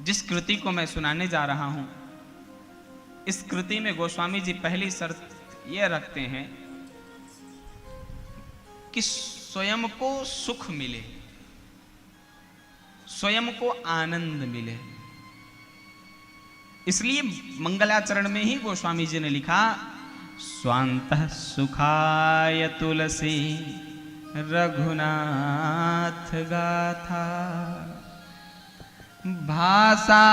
जिस कृति को मैं सुनाने जा रहा हूं, इस कृति में गोस्वामी जी पहली शर्त यह रखते हैं कि स्वयं को सुख मिले, स्वयं को आनंद मिले। इसलिए मंगलाचरण में ही गोस्वामी जी ने लिखा, स्वांतः सुखाय तुलसी रघुनाथ गाथा, भाषा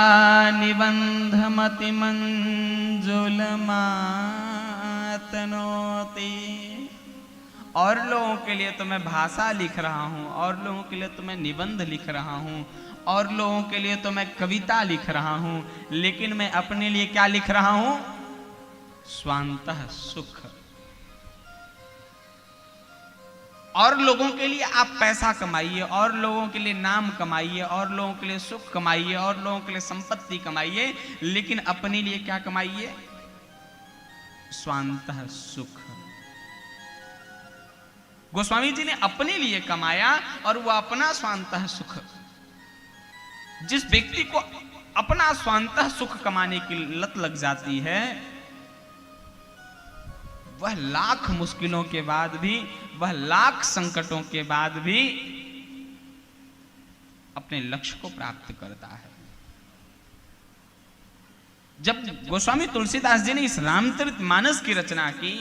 निबंध मति मंजुल मातनोति। और लोगों के लिए तो मैं भाषा लिख रहा हूं, और लोगों के लिए तो मैं निबंध लिख रहा हूं, और लोगों के लिए तो मैं कविता लिख रहा हूं, लेकिन मैं अपने लिए क्या लिख रहा हूं? स्वांतः सुख। और लोगों के लिए आप पैसा कमाइए, और लोगों के लिए नाम कमाइए, और लोगों के लिए सुख कमाइए, और लोगों के लिए संपत्ति कमाइए, लेकिन अपने लिए क्या कमाइए? स्वांतः सुख। गोस्वामी जी ने अपने लिए कमाया और वो अपना स्वांतः सुख। जिस व्यक्ति को अपना स्वांतः सुख कमाने की लत लग जाती है, वह लाख मुश्किलों के बाद भी, वह लाख संकटों के बाद भी अपने लक्ष्य को प्राप्त करता है। जब गोस्वामी तुलसीदास जी ने इस रामचरितमानस की रचना की,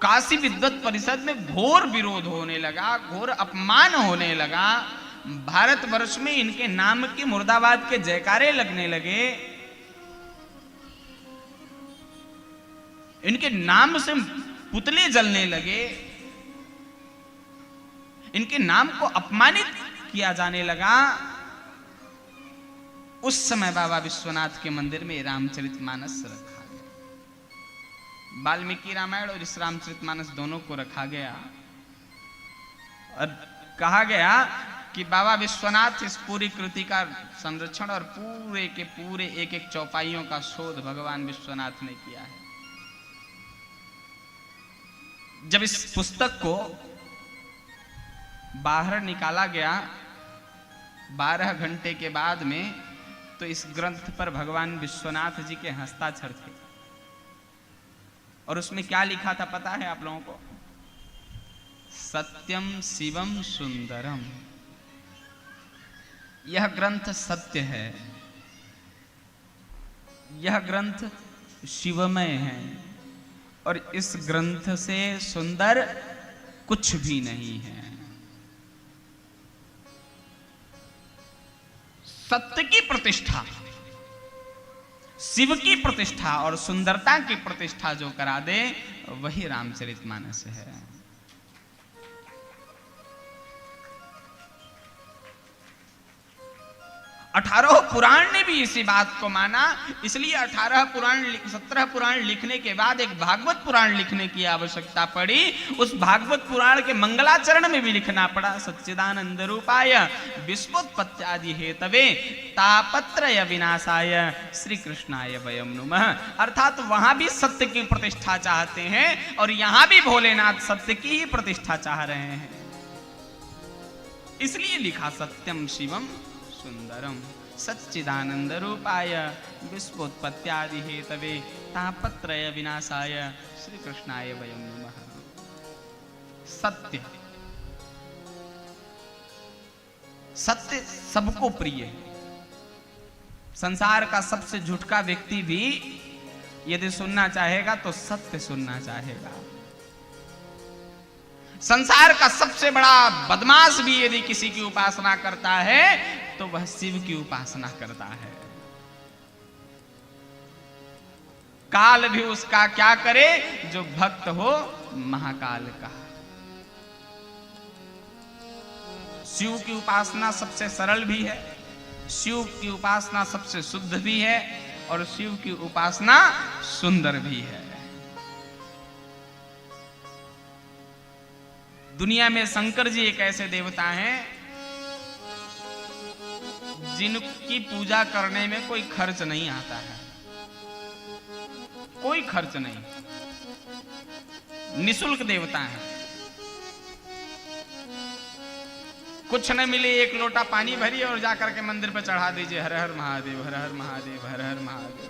काशी विद्वत परिषद में घोर विरोध होने लगा, घोर अपमान होने लगा। भारतवर्ष में इनके नाम के मुर्दाबाद के जयकारे लगने लगे, इनके नाम से पुतले जलने लगे, इनके नाम को अपमानित किया जाने लगा। उस समय बाबा विश्वनाथ के मंदिर में रामचरितमानस रखा गया। वाल्मीकि रामायण और इस रामचरितमानस दोनों को रखा गया और कहा गया कि बाबा विश्वनाथ इस पूरी कृति का संरक्षण और पूरे के पूरे एक एक चौपाइयों का शोध भगवान विश्वनाथ ने किया है। जब इस पुस्तक को बाहर निकाला गया 12 घंटे के बाद में, तो इस ग्रंथ पर भगवान विश्वनाथ जी के हस्ताक्षर थे और उसमें क्या लिखा था पता है आप लोगों को? सत्यम शिवम सुंदरम। यह ग्रंथ सत्य है, यह ग्रंथ शिवमय है और इस ग्रंथ से सुंदर कुछ भी नहीं है। सत्य की प्रतिष्ठा, शिव की प्रतिष्ठा और सुंदरता की प्रतिष्ठा जो करा दे, वही रामचरितमानस है। 18 पुराण ने भी इसी बात को माना, इसलिए 17 पुराण लिखने के बाद एक भागवत पुराण लिखने की आवश्यकता पड़ी। उस भागवत पुराण के मंगलाचरण में भी लिखना पड़ा, सच्चिदानंद रूपाय विश्वोत्पत्त्यादि हेतवे तापत्रय विनाशाय श्री कृष्णाय वयम नुमः। अर्थात वहां भी सत्य की प्रतिष्ठा चाहते हैं और यहां भी भोलेनाथ सत्य की ही प्रतिष्ठा चाह रहे हैं, इसलिए लिखा सत्यम शिवम सुंदरम सच्चिदानंद रूपाय विश्वोत्पत्त्यादि हेतवे तापत्रय विनाशाय श्री कृष्णाय वयम नमः। सत्य, सत्य सबको प्रिय है। संसार का सबसे झूठा व्यक्ति भी यदि सुनना चाहेगा तो सत्य सुनना चाहेगा। संसार का सबसे बड़ा बदमाश भी यदि किसी की उपासना करता है तो वह शिव की उपासना करता है। काल भी उसका क्या करे, जो भक्त हो महाकाल का। शिव की उपासना सबसे सरल भी है, शिव की उपासना सबसे शुद्ध भी है और शिव की उपासना सुंदर भी है। दुनिया में शंकर जी एक ऐसे देवता हैं जिनकी पूजा करने में कोई खर्च नहीं आता है, कोई खर्च नहीं, निशुल्क देवता है। कुछ न मिले एक लोटा पानी भरिए और जाकर के मंदिर पर चढ़ा दीजिए, हर हर महादेव, हर हर महादेव, हर हर महादेव।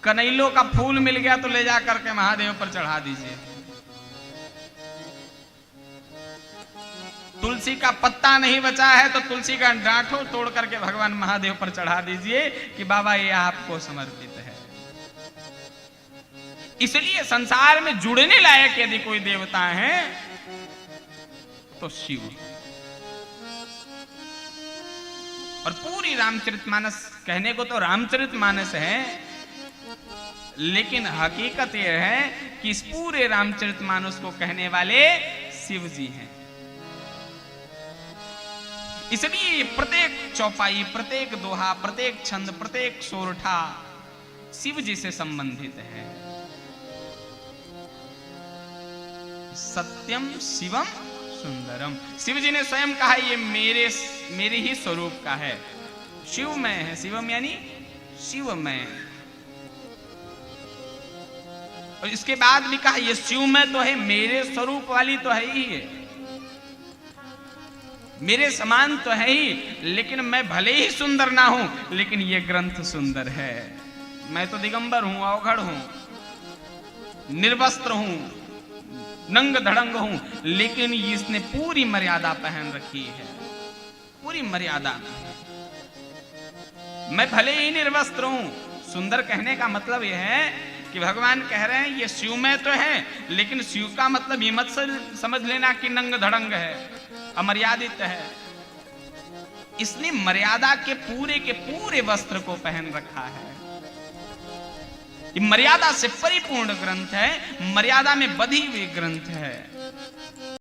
कनैलों का फूल मिल गया तो ले जाकर के महादेव पर चढ़ा दीजिए। तुलसी का पत्ता नहीं बचा है तो तुलसी का डांठो तोड़ करके भगवान महादेव पर चढ़ा दीजिए कि बाबा ये आपको समर्पित है। इसलिए संसार में जुड़ने लायक यदि कोई देवता है तो शिव। और पूरी रामचरितमानस, कहने को तो रामचरितमानस है, लेकिन हकीकत यह है कि इस पूरे रामचरितमानस को कहने वाले शिव जी हैं। इसलिए प्रत्येक चौपाई, प्रत्येक दोहा, प्रत्येक छंद, प्रत्येक सोरठा शिव जी से संबंधित है। सत्यम शिवम सुंदरम, शिव जी ने स्वयं कहा ये मेरे ही स्वरूप का है, शिवमय है। शिवम यानी शिवमय। और इसके बाद भी कहा ये शिवमय तो है, मेरे स्वरूप वाली तो है ही है, मेरे समान तो है ही, लेकिन मैं भले ही सुंदर ना हूं, लेकिन ये ग्रंथ सुंदर है। मैं तो दिगंबर हूं, अवघड़ हूं, निर्वस्त्र हूं, नंग धड़ंग हूं, लेकिन इसने पूरी मर्यादा पहन रखी है, पूरी मर्यादा। मैं भले ही निर्वस्त्र हूं, सुंदर कहने का मतलब यह है कि भगवान कह रहे हैं ये शिवमय तो है, लेकिन शिव का मतलब ये मत समझ लेना कि नंग धड़ंग है, अमर्यादित है। इसने मर्यादा के पूरे वस्त्र को पहन रखा है। ये मर्यादा से परिपूर्ण ग्रंथ है, मर्यादा में बधी हुई ग्रंथ है।